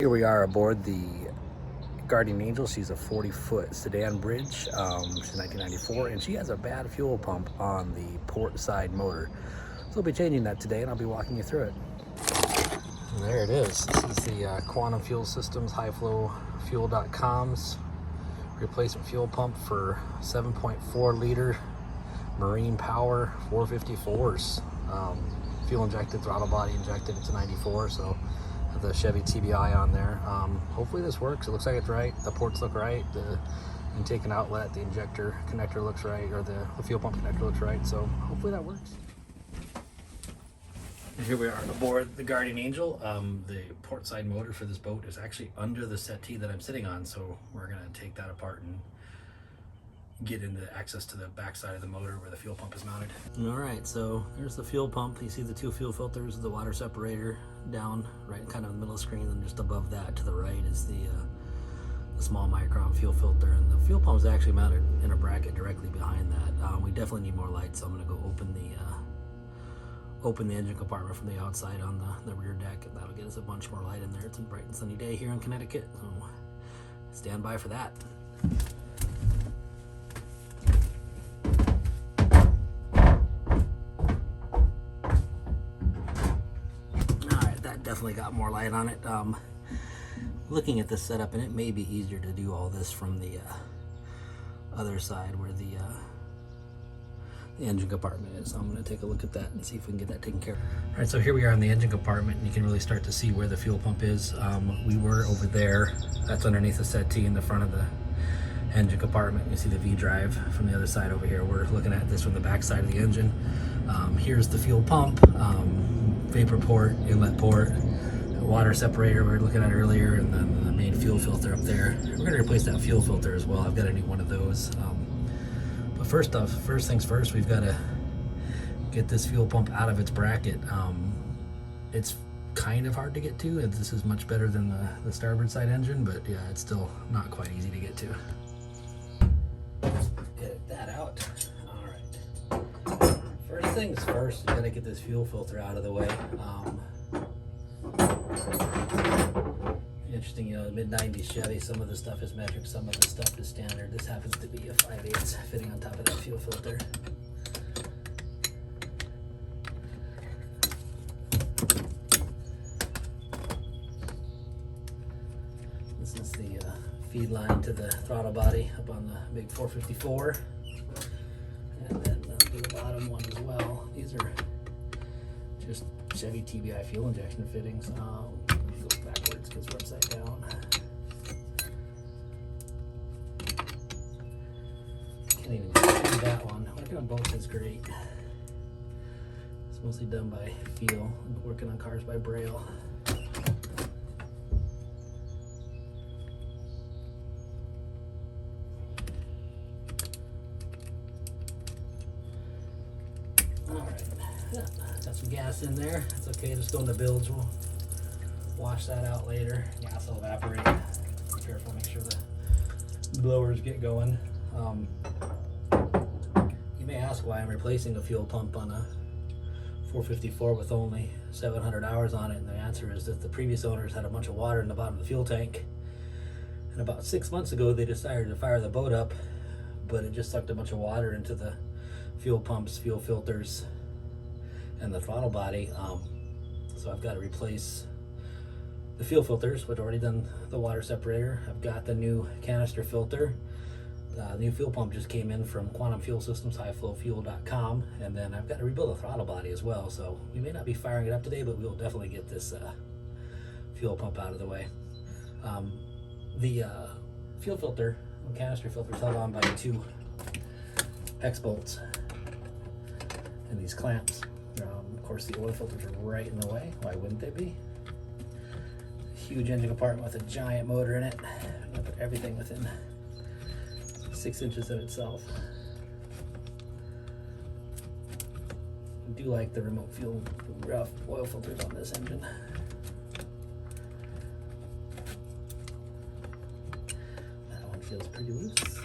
Here we are aboard the Guardian Angel. She's a 40-foot sedan bridge. She's 1994, and she has a bad fuel pump on the port side motor. So we'll be changing that today, and I'll be walking you through it. And there it is. This is the Quantum Fuel Systems highflowfuel.com's replacement fuel pump for 7.4 liter marine power 454s. Fuel injected, throttle body injected. It's a 94, so the Chevy TBI on there. Hopefully this works. It looks like it's right. The ports look right. The intake and outlet, the injector connector looks right, or the fuel pump connector looks right. So hopefully that works. And here we are aboard the Guardian Angel. The port side motor for this boat is actually under the settee that I'm sitting on. So we're gonna take that apart and get into access to the back side of the motor where the fuel pump is mounted. All right, so here's the fuel pump. You see the two fuel filters, the water separator down right kind of in the middle of the screen, and just above that to the right is the small micron fuel filter, and the fuel pump is actually mounted in a bracket directly behind that. We definitely need more light, so I'm going to go open the engine compartment from the outside on the rear deck, and that'll get us a bunch more light in there. It's a bright and sunny day here in Connecticut, so stand by for that. Definitely got more light on it. Looking at this setup, and it may be easier to do all this from the other side where the engine compartment is. So I'm going to take a look at that and see if we can get that taken care of. All right, so here we are in the engine compartment, and you can really start to see where the fuel pump is. We were over there. That's underneath the settee in the front of the engine compartment. You see the V drive from the other side over here. We're looking at this from the back side of the engine. Here's the fuel pump, vapor port, inlet port, water separator we were looking at earlier, and then the main fuel filter up there. We're going to replace that fuel filter as well. I've got a new one of those. But first things first, we've got to get this fuel pump out of its bracket. It's kind of hard to get to. This is much better than the starboard side engine, but yeah, it's still not quite easy to get to. Get that out. All right. First things first, you gotta get this fuel filter out of the way. Interesting, you know, mid-90s Chevy, some of the stuff is metric, some of the stuff is standard. This happens to be a 5/8 fitting on top of that fuel filter. This is the feed line to the throttle body up on the big 454. And then the bottom one as well. These are just Chevy TBI fuel injection fittings. Let me go backwards because we're upside down. Can't even see that one. Working on boats is great. It's mostly done by feel. I'm working on cars by braille. Got some gas in there. It's okay, just go in the bilge. We'll wash that out later. Gas will evaporate. Be careful, make sure the blowers get going. You may ask why I'm replacing a fuel pump on a 454 with only 700 hours on it, and the answer is that the previous owners had a bunch of water in the bottom of the fuel tank, and about 6 months ago they decided to fire the boat up, but it just sucked a bunch of water into the fuel pumps, fuel filters, and the throttle body. So I've got to replace the fuel filters. We've already done the water separator. I've got the new canister filter. The new fuel pump just came in from Quantum Fuel Systems highflowfuel.com, and then I've got to rebuild the throttle body as well. So we may not be firing it up today, but we'll definitely get this fuel pump out of the way. The fuel filter, canister filter, is held on by 2 hex bolts and these clamps. Of course, the oil filters are right in the way. Why wouldn't they be? Huge engine compartment with a giant motor in it. I'm gonna put everything within 6 inches of itself. I do like the remote fuel rough oil filters on this engine. That one feels pretty loose.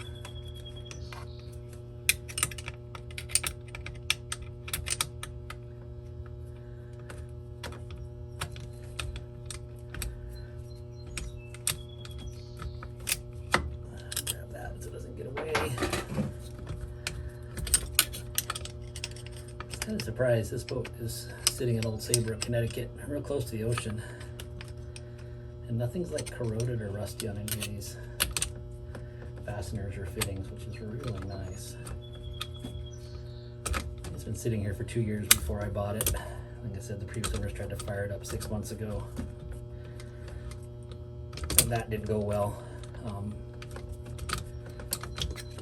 Kind of surprised. This boat is sitting in Old Saybrook, Connecticut, real close to the ocean, and nothing's like corroded or rusty on any of these fasteners or fittings, which is really nice. It's been sitting here for 2 years before I bought it. Like I said, the previous owners tried to fire it up 6 months ago, and that didn't go well.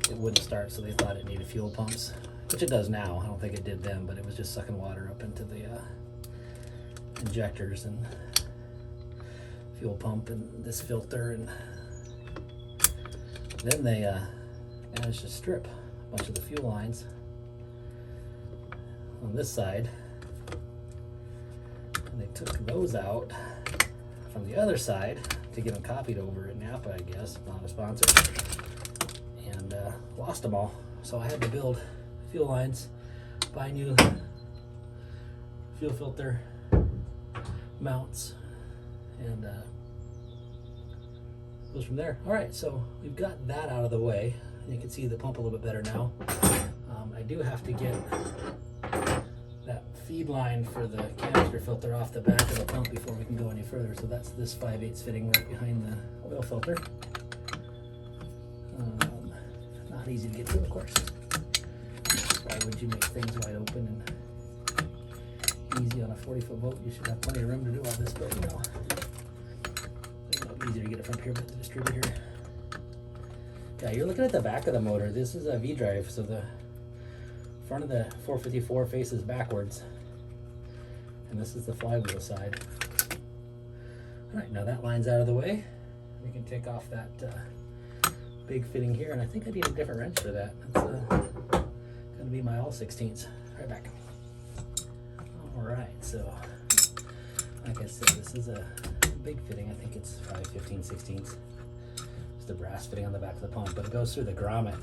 It wouldn't start, so they thought it needed fuel pumps, which it does now. I don't think it did then, but it was just sucking water up into the injectors and fuel pump and this filter, and then they managed to strip a bunch of the fuel lines on this side, and they took those out from the other side to get them copied over at Napa, I guess, not a sponsor, and lost them all. So I had to build fuel lines, buy new fuel filter mounts, and goes from there. All right, so we've got that out of the way. You can see the pump a little bit better now. I do have to get that feed line for the canister filter off the back of the pump before we can go any further. So that's this 5/8 fitting right behind the oil filter. Not easy to get to, of course. Why would you make things wide open and easy on a 40-foot boat? You should have plenty of room to do all this, but you know, it's a lot easier to get it from here with the distributor. Yeah, you're looking at the back of the motor. This is a V-drive, so the front of the 454 faces backwards, and this is the flywheel side. All right, now that line's out of the way. We can take off that big fitting here, and I think I need a different wrench for that. That's going to be my all 16ths. Right back. All right, so like I said, this is a big fitting. I think it's 5/15/16. It's the brass fitting on the back of the pump, but it goes through the grommet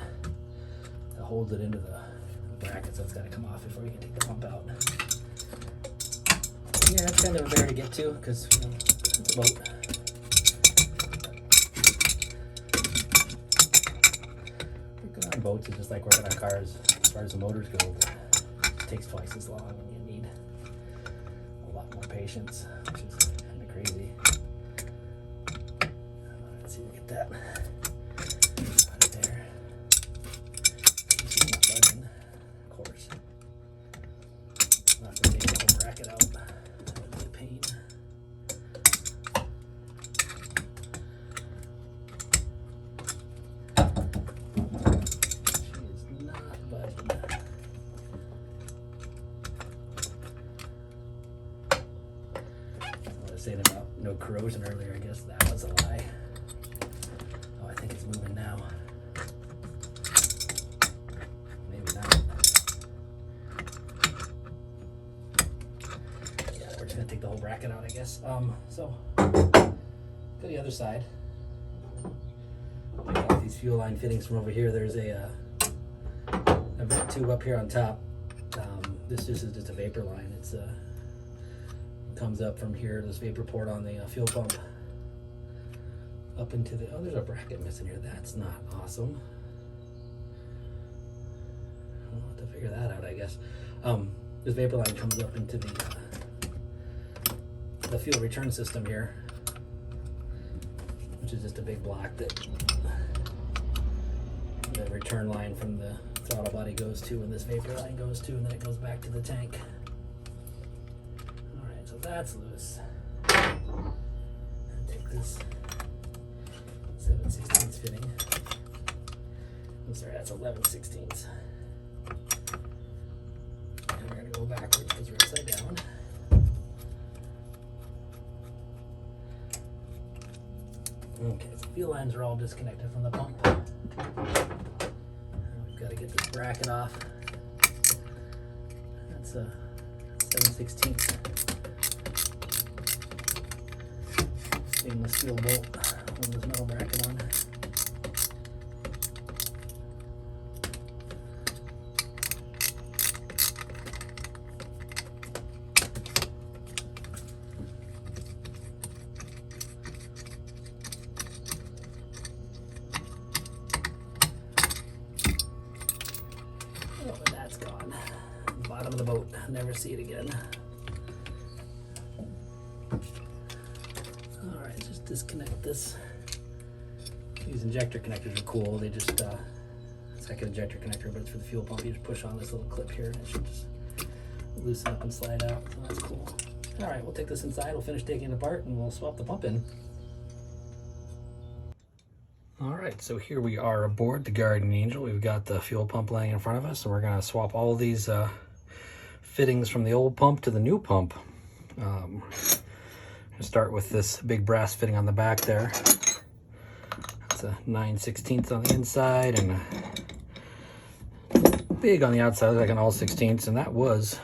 that holds it into the bracket, so it's got to come off before you can take the pump out. Yeah, that's kind of a bear to get to because, you know, it's a boat. Working on boats is just like working on cars as far as the motors go, but it takes twice as long and you need a lot more patience, which is kind of crazy. Let's see if we get that out of there. It's not budging, of course. I'll have to take the whole bracket out. That would be a pain. She is not budging. I was saying about no corrosion earlier. I guess that was a lie. Oh, I think it's moving now. Maybe not. Yeah, we're just gonna take the whole bracket out, I guess. So go to the other side. Take off these fuel line fittings from over here. There's a vent tube up here on top. This is just a vapor line. It's comes up from here, this vapor port on the fuel pump, up into the, oh, there's a bracket missing here. That's not awesome. I'll have to figure that out, I guess. This vapor line comes up into the fuel return system here, which is just a big block that the return line from the throttle body goes to, and this vapor line goes to, and then it goes back to the tank. So that's loose. And take this 7/16 fitting. I'm sorry, that's 11/16. And we're going to go backwards because we're upside down. Okay, so fuel lines are all disconnected from the pump. And we've got to get this bracket off. That's a 7/16 stainless steel bolt with this metal bracket on. Oh, and that's gone. Bottom of the boat. never see it again. All right, just disconnect this. These injector connectors are cool. They just, it's like an injector connector, but it's for the fuel pump. You just push on this little clip here and it should just loosen up and slide out. So that's cool. All right, we'll take this inside. We'll finish taking it apart and we'll swap the pump in. All right, so here we are aboard the Guardian Angel. We've got the fuel pump laying in front of us, and we're gonna swap all of these fittings from the old pump to the new pump. Start with this big brass fitting on the back there. It's a 9/16 on the inside and big on the outside, like an all 16ths, and that was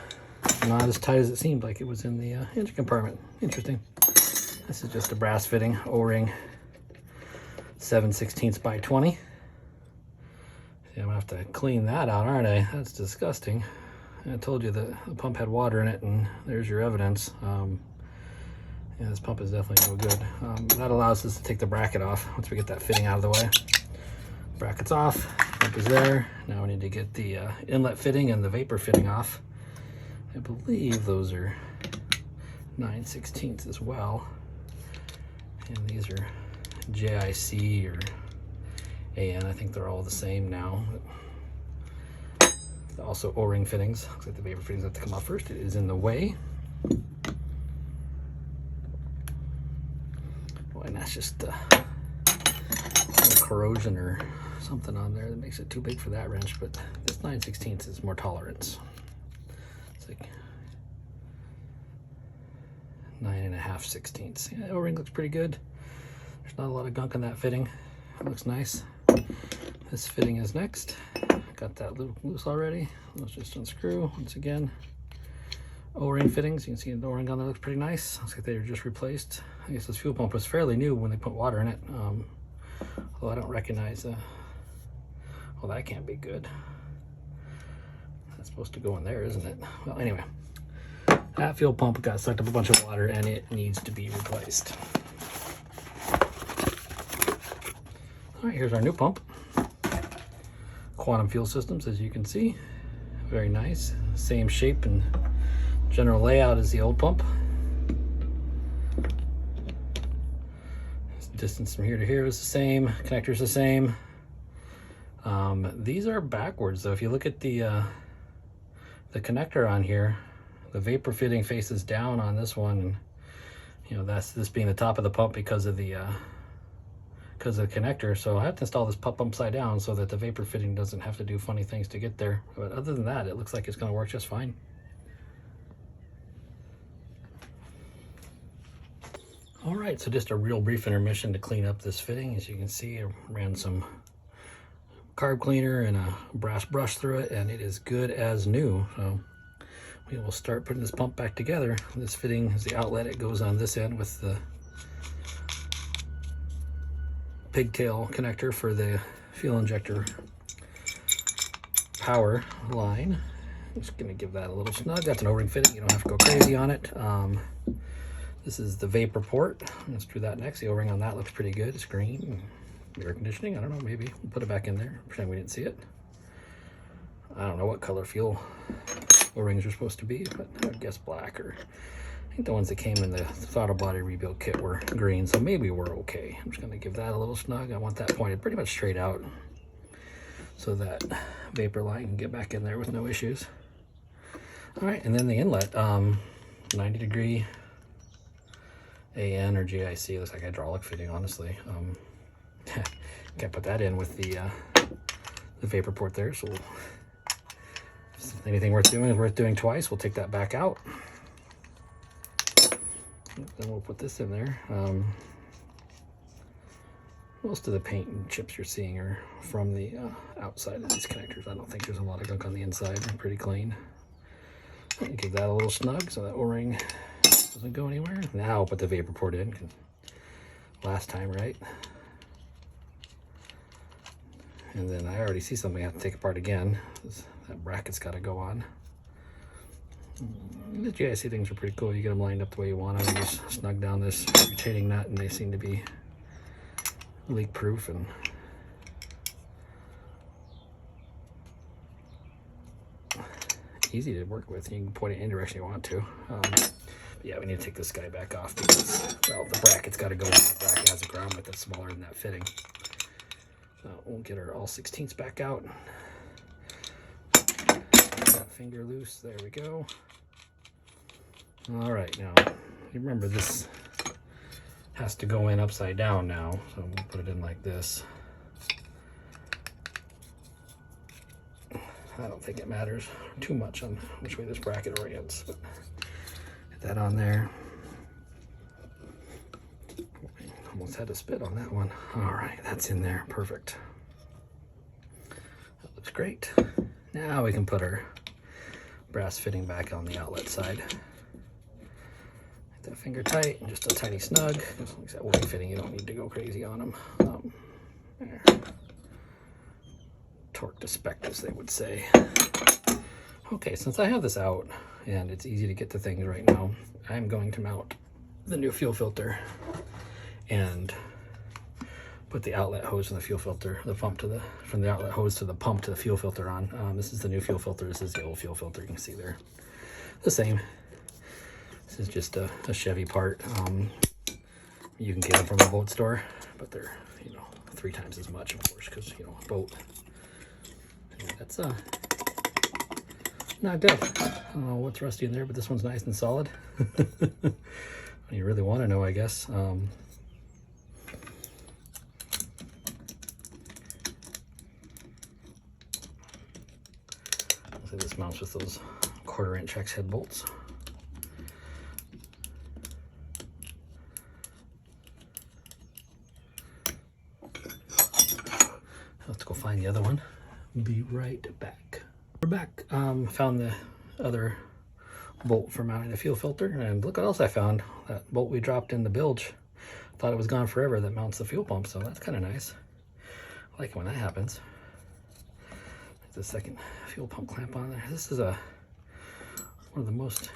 not as tight as it seemed like it was in the engine compartment. Interesting. This is just a brass fitting, O-ring, 7/16 by 20. See, I'm gonna have to clean that out, aren't I? That's disgusting. I told you that the pump had water in it, and there's your evidence. Yeah, this pump is definitely no good. That allows us to take the bracket off once we get that fitting out of the way. Bracket's off, pump is there. Now we need to get the inlet fitting and the vapor fitting off. I believe those are 9/16 as well. And these are JIC or AN. I think they're all the same now. Also O-ring fittings. Looks like the vapor fittings have to come off first. It is in the way. And that's just corrosion or something on there that makes it too big for that wrench, but this 9/16 is more tolerance. It's like 9.5/16. Yeah, O-ring looks pretty good. There's not a lot of gunk on that fitting. It looks nice. This fitting is next. Got that loose already. Let's just unscrew once again. O-ring fittings, you can see the O-ring on there looks pretty nice. Looks like they were just replaced. I guess this fuel pump was fairly new when they put water in it. Although I don't recognize, well, that can't be good. That's supposed to go in there, isn't it? Well, anyway, that fuel pump got sucked up a bunch of water and it needs to be replaced. All right, here's our new pump. Quantum Fuel Systems, as you can see. Very nice. Same shape and general layout as the old pump. Distance from here to here is the same. Connector's the same. These are backwards though. If you look at the connector on here, the vapor fitting faces down on this one. And, you know, that's this being the top of the pump because of the connector. So I have to install this pump upside down so that the vapor fitting doesn't have to do funny things to get there. But other than that, it looks like it's going to work just fine. All right, so just a real brief intermission to clean up this fitting. As you can see, I ran some carb cleaner and a brass brush through it, and it is good as new. So we will start putting this pump back together. This fitting is the outlet. It goes on this end with the pigtail connector for the fuel injector power line. I'm just gonna give that a little snug. That's an O-ring fitting. You don't have to go crazy on it. This is the vapor port. Let's do that next. The O-ring on that looks pretty good. It's green. Air conditioning, I don't know, maybe. We'll put it back in there. Pretend we didn't see it. I don't know what color fuel O-rings are supposed to be, but I would guess black, or I think the ones that came in the throttle body rebuild kit were green, so maybe we're okay. I'm just gonna give that a little snug. I want that pointed pretty much straight out so that vapor line can get back in there with no issues. All right, and then the inlet, 90-degree AN or JIC, looks like hydraulic fitting, honestly. Can't put that in with the vapor port there, so if anything worth doing is worth doing twice. We'll take that back out. Then we'll put this in there. Most of the paint and chips you're seeing are from the outside of these connectors. I don't think there's a lot of gunk on the inside. They're pretty clean. Give that a little snug so that O-ring doesn't go anywhere. Now I'll put the vapor port in. Last time, right? And then I already see something I have to take apart again. That bracket's got to go on. The JIC things are pretty cool. You get them lined up the way you want them. You just snug down this rotating nut, and they seem to be leak-proof. And easy to work with. You can point it any direction you want to. But yeah, we need to take this guy back off because, well, the bracket's got to go in. The bracket has a ground width that's smaller than that fitting. So we'll get our all 16ths back out. That finger loose. There we go. All right, now you remember this has to go in upside down now, so we'll put it in like this. I don't think it matters too much on which way this bracket orients, but get that on there. Almost had to spit on that one. All right, that's in there, perfect. That looks great. Now we can put our brass fitting back on the outlet side. Get that finger tight and just a tiny snug. Just like that wing fitting, you don't need to go crazy on them. There. Torque to spec, as they would say. Okay, since I have this out and it's easy to get to things right now, I'm going to mount the new fuel filter and put the outlet hose from the fuel filter, the pump to the, from the outlet hose to the pump to the fuel filter on. This is the new fuel filter. This is the old fuel filter. You can see they're the same. This is just a Chevy part. You can get them from a boat store, but they're, you know, 3 times as much, of course, because, you know, a boat. Yeah, that's not good. I don't know what's rusty in there, but this one's nice and solid. You really want to know, I guess. So this mounts with those 1/4" hex head bolts. Let's go find the other one. Be right back. We're back. Found the other bolt for mounting the fuel filter, and look what else I found. That bolt we dropped in the bilge. Thought it was gone forever, that mounts the fuel pump, so that's kind of nice. I like it when that happens. There's a second fuel pump clamp on there. This is one of the most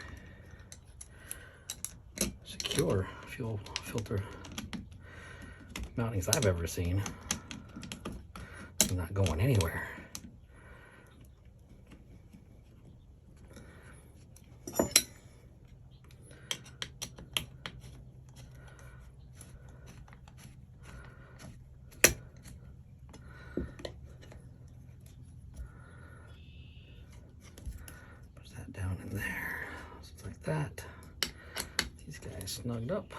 secure fuel filter mountings I've ever seen. It's not going anywhere. Down in there, just like that. These guys snugged up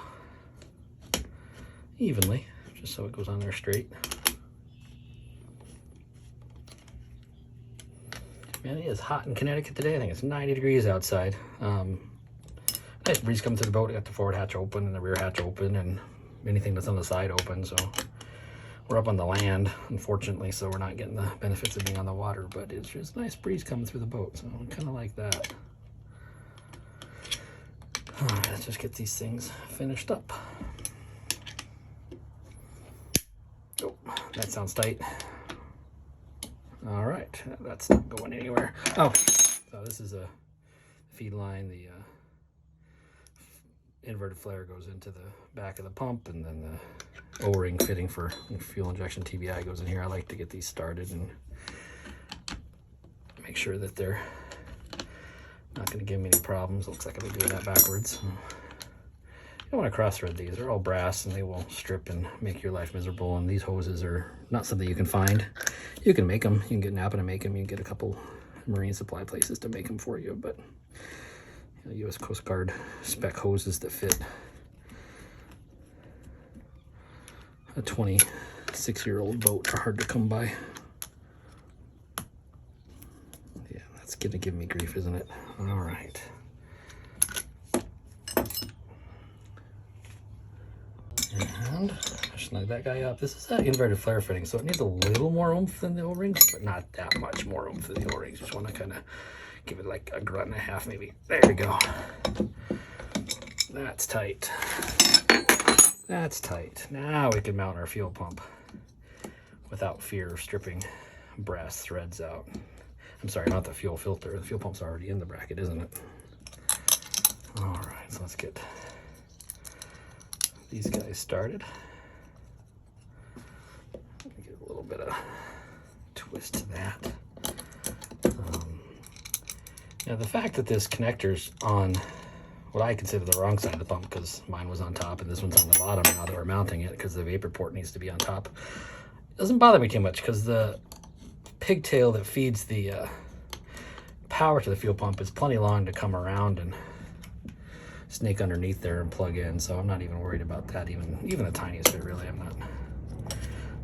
evenly, just so it goes on there straight. Man, it is hot in Connecticut today. I think it's 90 degrees outside. Nice breeze coming through the boat. I got the forward hatch open and the rear hatch open and anything that's on the side open. So we're up on the land, unfortunately, so we're not getting the benefits of being on the water, but it's just a nice breeze coming through the boat, so I kind of like that. All right, let's just get these things finished up. Oh, that sounds tight. All right, that's not going anywhere. Oh, so this is a feed line. The inverted flare goes into the back of the pump, and then the O-ring fitting for fuel injection TBI goes in here. I like to get these started and make sure that they're not going to give me any problems. Looks like I've been doing that backwards. You don't want to cross thread these. They're all brass and they will strip and make your life miserable. And these hoses are not something you can find. You can make them. You can get Napa to make them. You can get a couple marine supply places to make them for you. But you know, U.S. Coast Guard spec hoses that fit a 26-year-old boat are hard to come by. Yeah, that's gonna give me grief, isn't it? All right. And snug that guy up. This is an inverted flare fitting, so it needs a little more oomph than the O-rings, but not that much more oomph than the O-rings. Just want to kind of give it like a grunt and a half, maybe. There we go. That's tight. That's tight. Now we can mount our fuel pump without fear of stripping brass threads out. I'm sorry, not the fuel filter. The fuel pump's already in the bracket, isn't it? All right, so let's get these guys started. Get a little bit of twist to that. Now the fact that this connector's on what I consider the wrong side of the pump, because mine was on top and this one's on the bottom now that we're mounting it because the vapor port needs to be on top, doesn't bother me too much because the pigtail that feeds the power to the fuel pump is plenty long to come around and snake underneath there and plug in, so I'm not even worried about that, even the tiniest bit really. I'm not.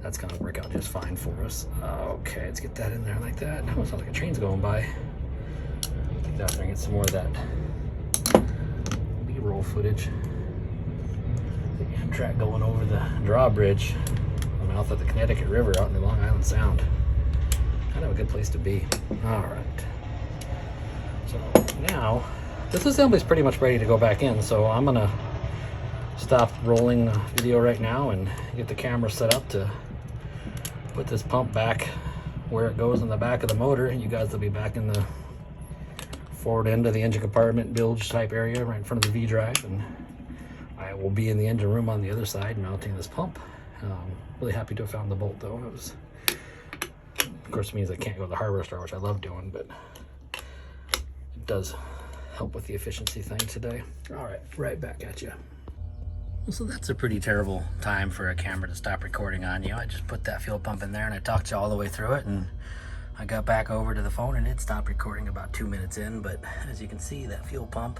That's gonna work out just fine for us. Okay, let's get that in there like that. Oh, it sounds like a train's going by. Get out there and get some more of that B-roll footage. The Amtrak going over the drawbridge on the mouth of the Connecticut River out in the Long Island Sound. Kind of a good place to be. All right. So now, this assembly is pretty much ready to go back in, so I'm gonna stop rolling the video right now and get the camera set up to put this pump back where it goes in the back of the motor. You guys will be back in the forward end of the engine compartment bilge type area right in front of the V-drive, and I will be in the engine room on the other side mounting this pump. Really happy to have found the bolt though. It was, of course, it means I can't go to the hardware store, which I love doing, but it does help with the efficiency thing today. All right, right back at you. So that's a pretty terrible time for a camera to stop recording on you. I just put that fuel pump in there and I talked you all the way through it, and I got back over to the phone and it stopped recording about 2 minutes in. But as you can see, that fuel pump,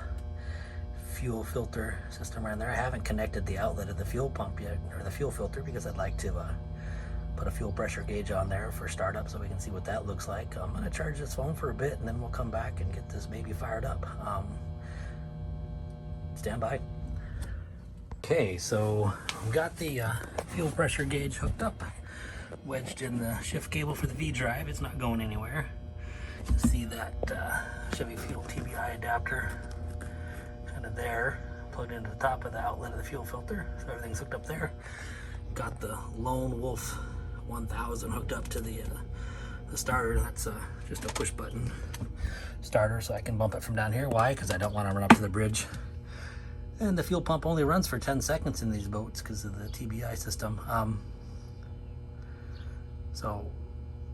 fuel filter system right in there, I haven't connected the outlet of the fuel pump yet, or the fuel filter, because I'd like to put a fuel pressure gauge on there for startup so we can see what that looks like. I'm gonna charge this phone for a bit and then we'll come back and get this baby fired up. Stand by. Okay, so I've got the fuel pressure gauge hooked up, wedged in the shift cable for the V-drive. It's not going anywhere. You can see that Chevy Fuel TBI adapter kind of there, plugged into the top of the outlet of the fuel filter. So everything's hooked up there. Got the Lone Wolf 1000 hooked up to the starter. That's just a push button starter, so I can bump it from down here. Why? Because I don't want to run up to the bridge. And the fuel pump only runs for 10 seconds in these boats because of the TBI system. So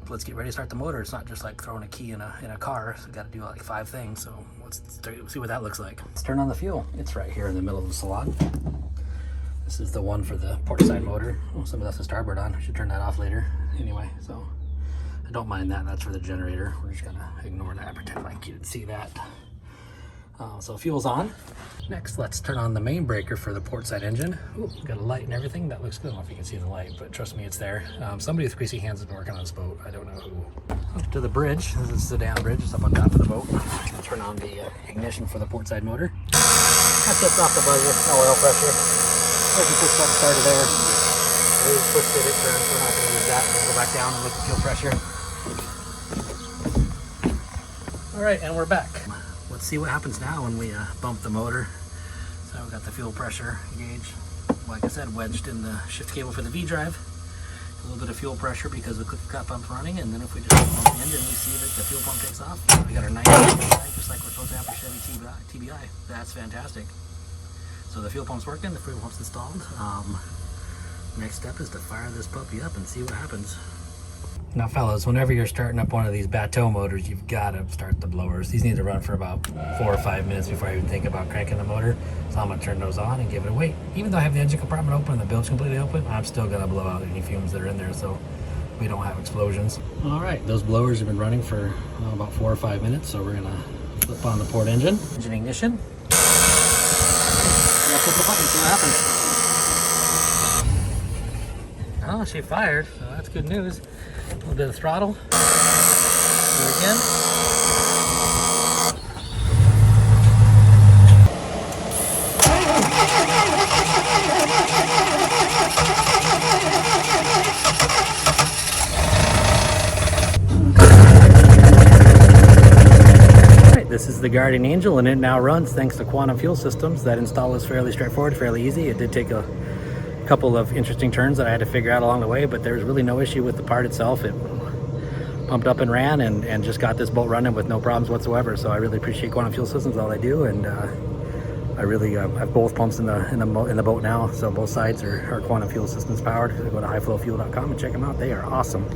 let's get ready to start the motor. It's not just like throwing a key in a car. So we got to do like 5 things. So let's see what that looks like. Let's turn on the fuel. It's right here in the middle of the salon. This is the one for the port side motor. Oh, some of that's the starboard on. I should turn that off later. Anyway, so I don't mind that. That's for the generator. We're just gonna ignore that, pretend like you didn't see that. So fuel's on. Next, let's turn on the main breaker for the port side engine. Ooh, got a light and everything. That looks good. I don't know if you can see the light, but trust me, it's there. Somebody with greasy hands has been working on this boat. I don't know who. Up to the bridge. This is the down bridge. It's up on top of the boat. Turn on the ignition for the port side motor. That's just off the buzzer. No oil pressure. We can push that starter there. We pushed it. It turns. We're not going to use that. We'll go back down and look at fuel pressure. All right, and we're back. Let's see what happens now when we bump the motor. So we've got the fuel pressure gauge, like I said, wedged in the shift cable for the V-drive. A little bit of fuel pressure because the cut pump's running, and then if we just pump the engine, we see that the fuel pump takes off. We got our 90 just like we're supposed to have for Chevy TBI. That's fantastic. So the fuel pump's working, the fuel pump's installed. Next step is to fire this puppy up and see what happens. Now fellas, whenever you're starting up one of these bateau motors, you've got to start the blowers. These need to run for about 4 or 5 minutes before I even think about cranking the motor. So I'm going to turn those on and give it a wait. Even though I have the engine compartment open and the bilge completely open, I'm still going to blow out any fumes that are in there so we don't have explosions. All right, those blowers have been running for about 4 or 5 minutes, so we're going to flip on the port engine. Engine ignition. Now flip the button, see what happens. Oh, she fired, so that's good news. A little bit of throttle. Do it again. Alright, this is the Guardian Angel, and it now runs thanks to Quantum Fuel Systems. That install is fairly straightforward, fairly easy. It did take a couple of interesting turns that I had to figure out along the way, but there's really no issue with the part itself. It pumped up and ran and just got this boat running with no problems whatsoever. So I really appreciate Quantum Fuel Systems, all they do, and I really have both pumps in the boat now. So both sides are Quantum Fuel Systems powered. Go to highflowfuel.com and check them out. They are awesome.